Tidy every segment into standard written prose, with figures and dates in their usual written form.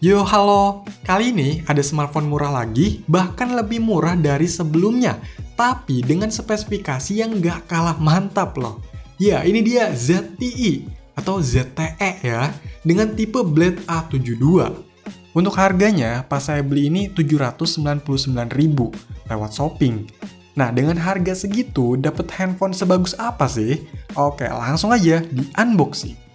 Yo halo, kali ini ada smartphone murah lagi, bahkan lebih murah dari sebelumnya, tapi dengan spesifikasi yang nggak kalah mantap loh. Ya, ini dia ZTE atau ZTE ya, dengan tipe Blade A72. Untuk harganya, pas saya beli ini 799.000 lewat shopping. Nah, dengan harga segitu, dapat handphone sebagus apa sih? Oke, langsung aja di unboxing.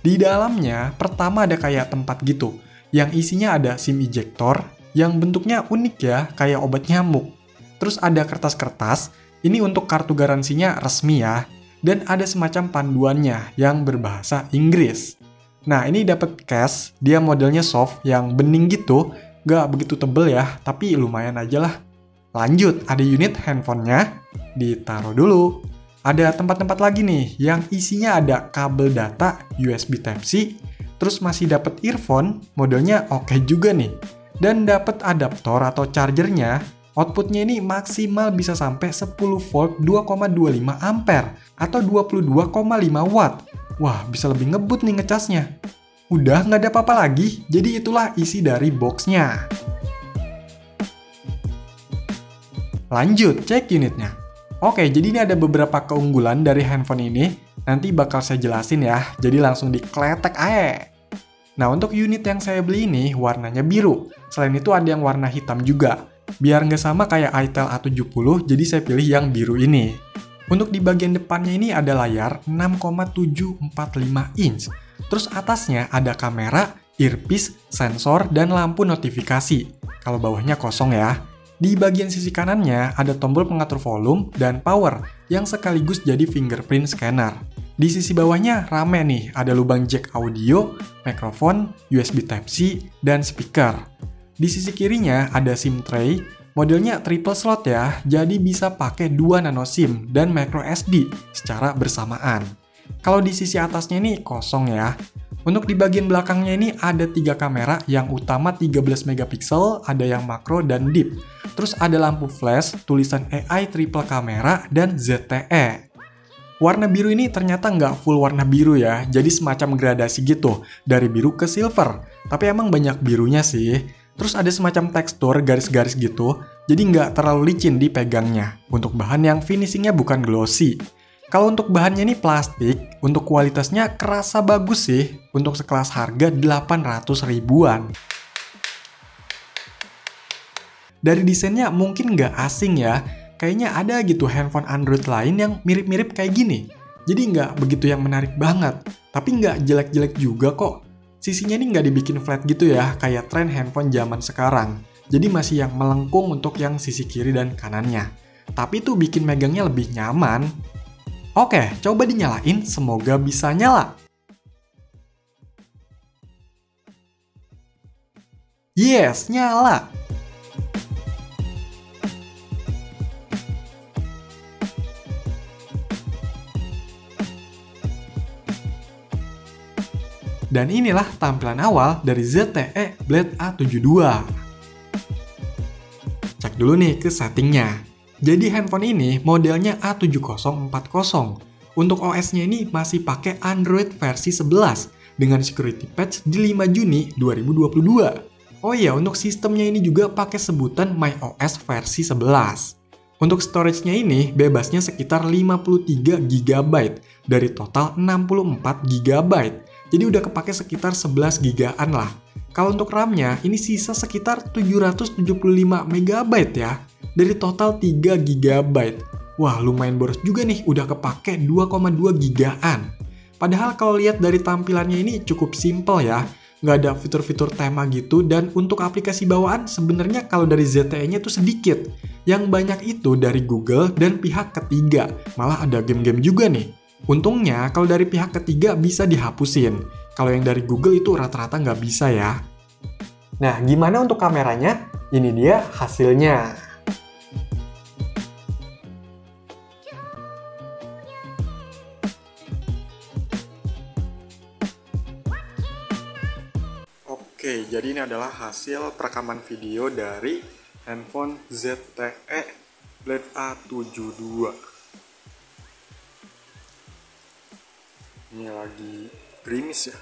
Di dalamnya, pertama ada kayak tempat gitu, yang isinya ada SIM ejector, yang bentuknya unik ya, kayak obat nyamuk. Terus ada kertas-kertas, ini untuk kartu garansinya resmi ya, dan ada semacam panduannya yang berbahasa Inggris. Nah, ini dapat case, dia modelnya soft, yang bening gitu, gak begitu tebel ya, tapi lumayan aja lah. Lanjut, ada unit handphonenya, ditaruh dulu. Ada tempat-tempat lagi nih yang isinya ada kabel data USB Type-C, terus masih dapat earphone, modelnya oke juga nih. Dan dapat adaptor atau chargernya, outputnya ini maksimal bisa sampai 10 volt 2,25 ampere atau 22,5 watt. Wah, bisa lebih ngebut nih ngecasnya. Udah nggak ada apa-apa lagi, jadi itulah isi dari boxnya. Lanjut, cek unitnya. Oke, jadi ini ada beberapa keunggulan dari handphone ini. Nanti bakal saya jelasin ya, jadi langsung dikletek aja. Nah, untuk unit yang saya beli ini warnanya biru. Selain itu ada yang warna hitam juga. Biar nggak sama kayak Itel A70, jadi saya pilih yang biru ini. Untuk di bagian depannya ini ada layar 6,745 inch. Terus atasnya ada kamera, earpiece, sensor, dan lampu notifikasi. Kalau bawahnya kosong ya. Di bagian sisi kanannya ada tombol pengatur volume dan power yang sekaligus jadi fingerprint scanner. Di sisi bawahnya rame nih, ada lubang jack audio, mikrofon, USB Type-C, dan speaker. Di sisi kirinya ada SIM tray, modelnya triple slot ya, jadi bisa pakai 2 nano SIM dan micro SD secara bersamaan. Kalau di sisi atasnya ini kosong ya. Untuk di bagian belakangnya ini ada 3 kamera yang utama 13 megapiksel, ada yang makro dan deep. Terus ada lampu flash, tulisan AI triple kamera, dan ZTE. Warna biru ini ternyata nggak full warna biru ya, jadi semacam gradasi gitu, dari biru ke silver. Tapi emang banyak birunya sih. Terus ada semacam tekstur garis-garis gitu, jadi nggak terlalu licin dipegangnya. Untuk bahan yang finishingnya bukan glossy. Kalau untuk bahannya ini plastik, untuk kualitasnya kerasa bagus sih, untuk sekelas harga 800 ribuan. Dari desainnya mungkin nggak asing ya, kayaknya ada gitu handphone Android lain yang mirip-mirip kayak gini. Jadi nggak begitu yang menarik banget, tapi nggak jelek-jelek juga kok. Sisinya ini nggak dibikin flat gitu ya, kayak tren handphone zaman sekarang. Jadi masih yang melengkung untuk yang sisi kiri dan kanannya. Tapi itu bikin megangnya lebih nyaman. Oke, coba dinyalain, semoga bisa nyala. Yes, nyala! Dan inilah tampilan awal dari ZTE Blade A72. Cek dulu nih ke settingnya. Jadi handphone ini modelnya A7040. Untuk OS-nya ini masih pakai Android versi 11 dengan security patch di 5 Juni 2022. Oh iya, untuk sistemnya ini juga pakai sebutan MyOS versi 11. Untuk storage-nya ini bebasnya sekitar 53 GB dari total 64 GB. Jadi udah kepake sekitar 11 GB-an lah. Kalau untuk RAM-nya ini sisa sekitar 775 MB ya. Dari total 3 GB. Wah, lumayan boros juga nih, udah kepake 2,2 GB-an. Padahal kalau lihat dari tampilannya ini cukup simple ya. Nggak ada fitur-fitur tema gitu, dan untuk aplikasi bawaan sebenarnya kalau dari ZTE-nya tuh sedikit. Yang banyak itu dari Google dan pihak ketiga. Malah ada game-game juga nih. Untungnya kalau dari pihak ketiga bisa dihapusin. Kalau yang dari Google itu rata-rata nggak bisa ya. Nah, gimana untuk kameranya? Ini dia hasilnya. Oke, jadi ini adalah hasil perekaman video dari handphone ZTE Blade A72. Ini lagi gerimis ya.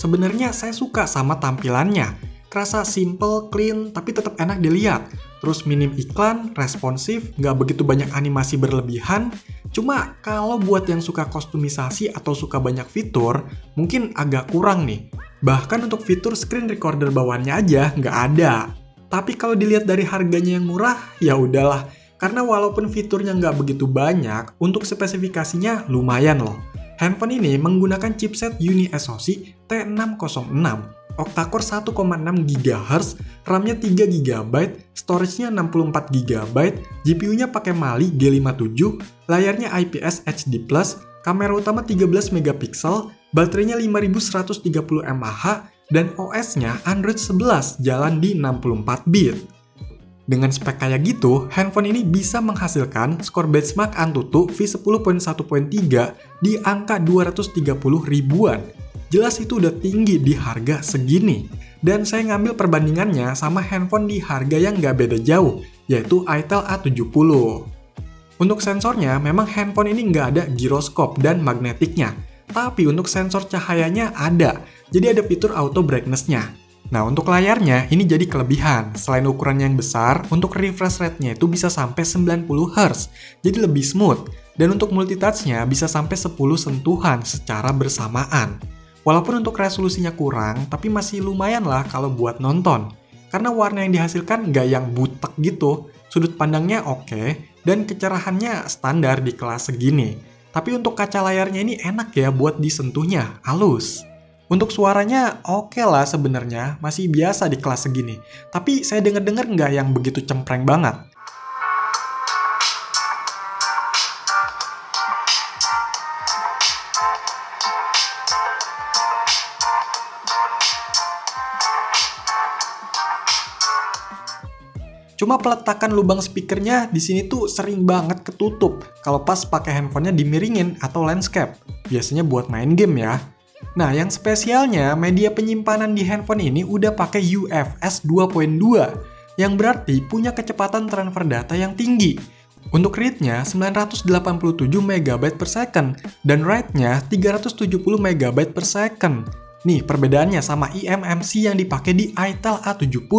sebenarnya saya suka sama tampilannya. Kerasa simple, clean, tapi tetap enak dilihat. Terus minim iklan, responsif, nggak begitu banyak animasi berlebihan. Cuma kalau buat yang suka kostumisasi atau suka banyak fitur, mungkin agak kurang nih. Bahkan untuk fitur screen recorder bawahannya aja nggak ada. Tapi kalau dilihat dari harganya yang murah, ya udahlah. Karena walaupun fiturnya nggak begitu banyak, untuk spesifikasinya lumayan loh. Handphone ini menggunakan chipset UniSoC T606, octa-core 1,6 GHz, RAM-nya 3 GB, storage-nya 64 GB, GPU-nya pakai Mali G57, layarnya IPS HD+, kamera utama 13 MP, baterainya 5130 mAh, dan OS-nya Android 11 jalan di 64 bit. Dengan spek kayak gitu, handphone ini bisa menghasilkan skor benchmark Antutu V10.1.3 di angka 230 ribuan. Jelas itu udah tinggi di harga segini. Dan saya ngambil perbandingannya sama handphone di harga yang nggak beda jauh, yaitu Itel A70. Untuk sensornya, memang handphone ini nggak ada giroskop dan magnetiknya. Tapi untuk sensor cahayanya ada, jadi ada fitur auto brightness-nya. Nah, untuk layarnya, ini jadi kelebihan. Selain ukurannya yang besar, untuk refresh rate-nya itu bisa sampai 90 Hz, jadi lebih smooth. Dan untuk multitouch-nya bisa sampai 10 sentuhan secara bersamaan. Walaupun untuk resolusinya kurang, tapi masih lumayan lah kalau buat nonton. Karena warna yang dihasilkan nggak yang butek gitu, sudut pandangnya oke, dan kecerahannya standar di kelas segini. Tapi untuk kaca layarnya ini enak ya buat disentuhnya, halus. Untuk suaranya oke lah sebenarnya, masih biasa di kelas segini. Tapi saya denger-denger nggak yang begitu cempreng banget. Cuma peletakan lubang speakernya di sini tuh sering banget ketutup kalau pas pakai handphonenya dimiringin atau landscape. Biasanya buat main game ya. Nah, yang spesialnya media penyimpanan di handphone ini udah pakai UFS 2.2 yang berarti punya kecepatan transfer data yang tinggi. Untuk read-nya 987 MB per second dan write-nya 370 MB per second. Nih, perbedaannya sama eMMC yang dipakai di Itel A70.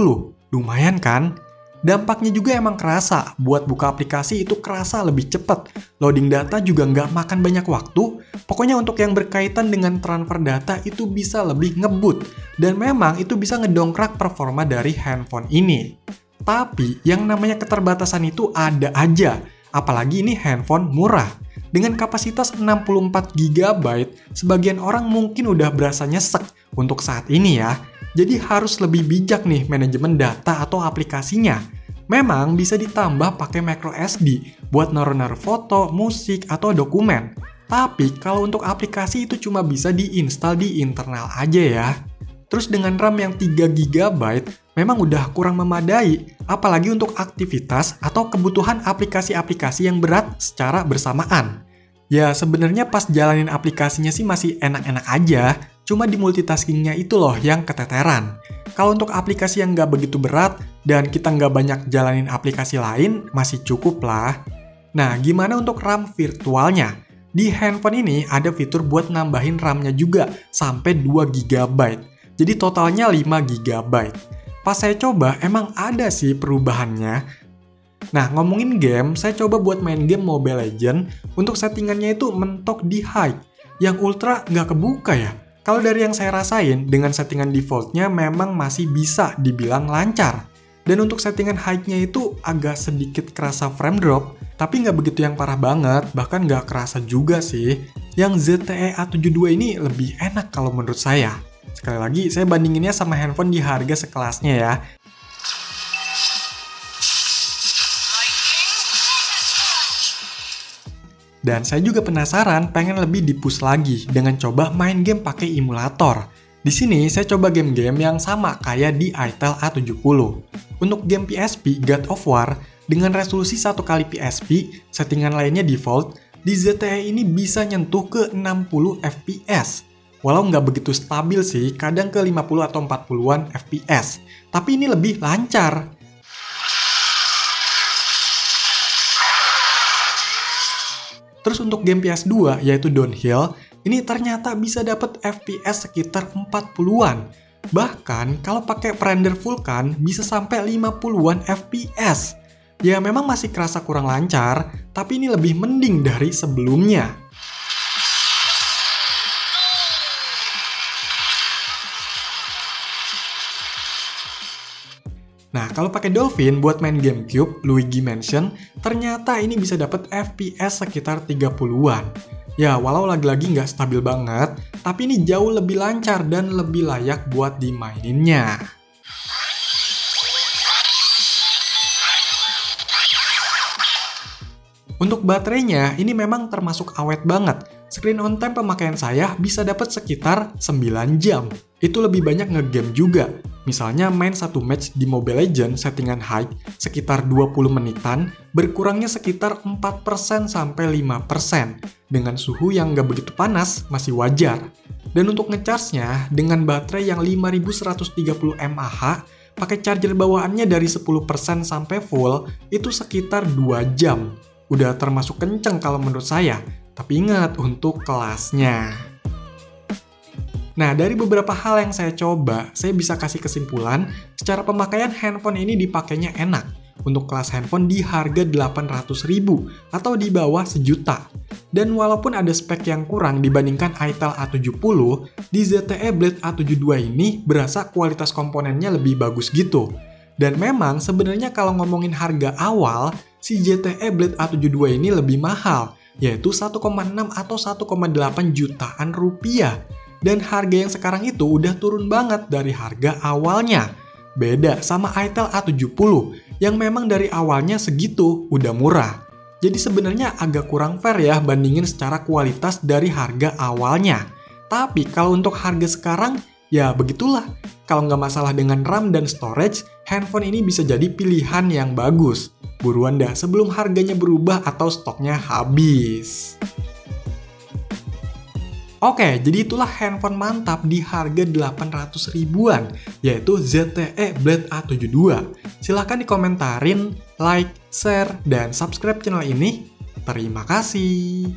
Lumayan kan? Dampaknya juga emang kerasa, buat buka aplikasi itu kerasa lebih cepat. Loading data juga nggak makan banyak waktu, pokoknya untuk yang berkaitan dengan transfer data itu bisa lebih ngebut. Dan memang itu bisa ngedongkrak performa dari handphone ini. Tapi yang namanya keterbatasan itu ada aja, apalagi ini handphone murah. Dengan kapasitas 64 GB, sebagian orang mungkin udah berasa nyesek untuk saat ini ya. Jadi harus lebih bijak nih manajemen data atau aplikasinya. Memang bisa ditambah pakai micro SD buat naruh-naruh foto, musik, atau dokumen. Tapi kalau untuk aplikasi itu cuma bisa diinstal di internal aja ya. Terus dengan RAM yang 3 GB memang udah kurang memadai, apalagi untuk aktivitas atau kebutuhan aplikasi-aplikasi yang berat secara bersamaan. Ya sebenarnya pas jalanin aplikasinya sih masih enak-enak aja, cuma di multitaskingnya itu loh yang keteteran. Kalau untuk aplikasi yang nggak begitu berat dan kita nggak banyak jalanin aplikasi lain, masih cukup lah. Nah, gimana untuk RAM virtualnya? Di handphone ini ada fitur buat nambahin RAM-nya juga sampai 2 GB. Jadi totalnya 5 GB. Pas saya coba emang ada sih perubahannya. Nah, ngomongin game, saya coba buat main game Mobile Legends. Untuk settingannya itu mentok di high. Yang ultra nggak kebuka ya. Kalau dari yang saya rasain, dengan settingan defaultnya memang masih bisa dibilang lancar. Dan untuk settingan high-nya itu agak sedikit kerasa frame drop, tapi nggak begitu yang parah banget, bahkan nggak kerasa juga sih. Yang ZTE A72 ini lebih enak kalau menurut saya. Sekali lagi, saya bandinginnya sama handphone di harga sekelasnya ya. Dan saya juga penasaran pengen lebih di-push lagi dengan coba main game pakai emulator. Di sini saya coba game-game yang sama kayak di Itel A70. Untuk game PSP God of War dengan resolusi 1 kali PSP, settingan lainnya default, di ZTE ini bisa nyentuh ke 60 FPS. Walau nggak begitu stabil sih, kadang ke 50 atau 40-an FPS. Tapi ini lebih lancar. Terus untuk game PS2 yaitu Downhill, ini ternyata bisa dapat FPS sekitar 40-an. Bahkan kalau pakai prerender Vulkan bisa sampai 50-an FPS. Ya memang masih kerasa kurang lancar, tapi ini lebih mending dari sebelumnya. Nah, kalau pakai Dolphin buat main GameCube, Luigi Mansion, ternyata ini bisa dapat FPS sekitar 30-an. Ya, walau lagi-lagi nggak stabil banget, tapi ini jauh lebih lancar dan lebih layak buat dimaininnya. Untuk baterainya, ini memang termasuk awet banget. Screen on time pemakaian saya bisa dapat sekitar 9 jam. Itu lebih banyak ngegame juga. Misalnya main satu match di Mobile Legends settingan high sekitar 20 menitan, berkurangnya sekitar 4% sampai 5%. Dengan suhu yang nggak begitu panas, masih wajar. Dan untuk ngecharge-nya, dengan baterai yang 5130 mAh, pakai charger bawaannya dari 10% sampai full, itu sekitar 2 jam. Udah termasuk kenceng kalau menurut saya, tapi ingat untuk kelasnya. Nah, dari beberapa hal yang saya coba, saya bisa kasih kesimpulan, secara pemakaian handphone ini dipakainya enak. Untuk kelas handphone di harga 800.000 atau di bawah sejuta. Dan walaupun ada spek yang kurang dibandingkan Itel A70, di ZTE Blade A72 ini berasa kualitas komponennya lebih bagus gitu. Dan memang sebenarnya kalau ngomongin harga awal, si ZTE Blade A72 ini lebih mahal, yaitu 1,6 atau 1,8 jutaan rupiah. Dan harga yang sekarang itu udah turun banget dari harga awalnya. Beda sama Itel A70, yang memang dari awalnya segitu, udah murah. Jadi sebenarnya agak kurang fair ya bandingin secara kualitas dari harga awalnya. Tapi kalau untuk harga sekarang, ya begitulah. Kalau nggak masalah dengan RAM dan storage, handphone ini bisa jadi pilihan yang bagus. Buruan dah sebelum harganya berubah atau stoknya habis. Oke, jadi itulah handphone mantap di harga 800 ribuan, yaitu ZTE Blade A72. Silahkan dikomentarin, like, share, dan subscribe channel ini. Terima kasih.